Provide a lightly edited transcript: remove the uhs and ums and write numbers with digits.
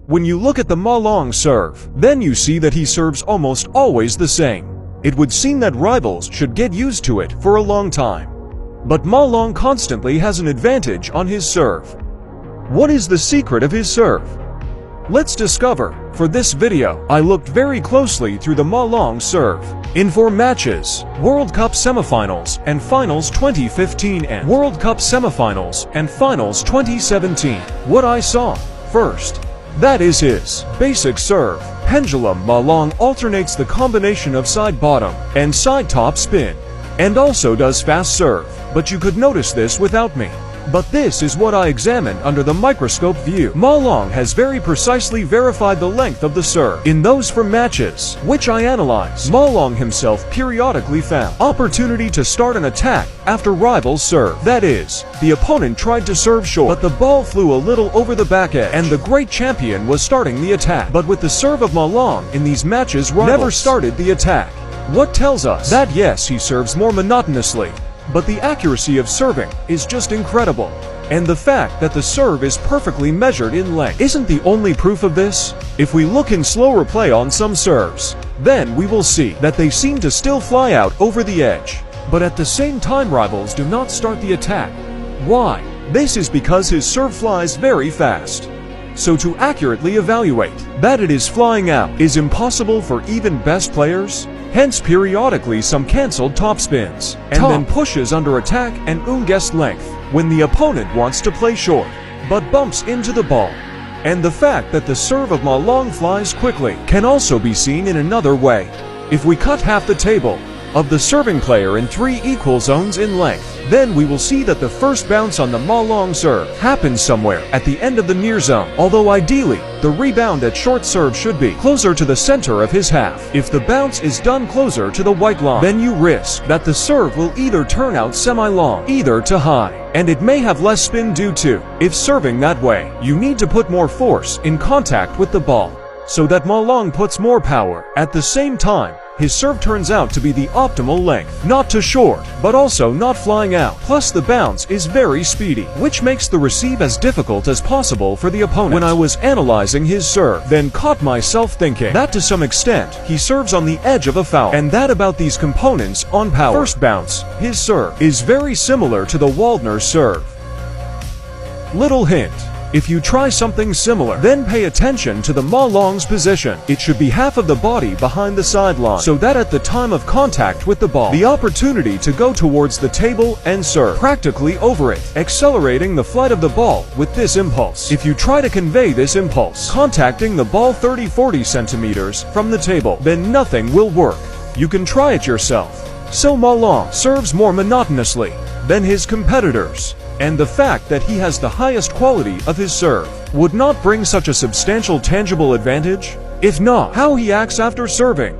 When you look at the Ma Long serve, then you see that he serves almost always the same. It would seem that rivals should get used to it for a long time. But Ma Long constantly has an advantage on his serve. What is the secret of his serve? Let's discover. For this video, I looked very closely through the Ma Long serve in 4 matches: World Cup semifinals and finals 2015 and World Cup semifinals and finals 2017. What I saw first, that is his basic serve. Pendulum Ma Long alternates the combination of side bottom and side top spin, and also does fast serve, but you could notice this without me. But this is what I examined under the microscope view. Ma Long has very precisely verified the length of the serve in those 4 matches, which I analyzed. Ma Long himself periodically found opportunity to start an attack after rivals serve. That is, the opponent tried to serve short, but the ball flew a little over the back edge, and the great champion was starting the attack. But with the serve of Ma Long in these matches, rivals never started the attack. What tells us that yes, he serves more monotonously, but the accuracy of serving is just incredible. And the fact that the serve is perfectly measured in length isn't the only proof of this. If we look in slow replay on some serves, then we will see that they seem to still fly out over the edge. But at the same time, rivals do not start the attack. Why? This is because his serve flies very fast. So to accurately evaluate that it is flying out is impossible for even best players. Hence periodically some cancelled top spins, and then pushes under attack and guessed length when the opponent wants to play short, but bumps into the ball. And the fact that the serve of Ma Long flies quickly can also be seen in another way. If we cut half the table of the serving player in 3 equal zones in length, then we will see that the first bounce on the Ma Long serve happens somewhere at the end of the near zone, although ideally, the rebound at short serve should be closer to the center of his half. If the bounce is done closer to the white line, then you risk that the serve will either turn out semi-long, either to high, and it may have less spin due to, if serving that way, you need to put more force in contact with the ball, so that Ma Long puts more power. At the same time, his serve turns out to be the optimal length, not too short, but also not flying out. Plus the bounce is very speedy, which makes the receive as difficult as possible for the opponent. When I was analyzing his serve, then caught myself thinking that to some extent, he serves on the edge of a foul, and that about these components on power. First bounce, his serve is very similar to the Waldner serve. Little hint. If you try something similar, then pay attention to the Ma Long's position. It should be half of the body behind the sideline, so that at the time of contact with the ball, the opportunity to go towards the table and serve practically over it, accelerating the flight of the ball with this impulse. If you try to convey this impulse, contacting the ball 30-40 centimeters from the table, then nothing will work. You can try it yourself. So Ma Long serves more monotonously than his competitors, and the fact that he has the highest quality of his serve would not bring such a substantial tangible advantage? If not, how he acts after serving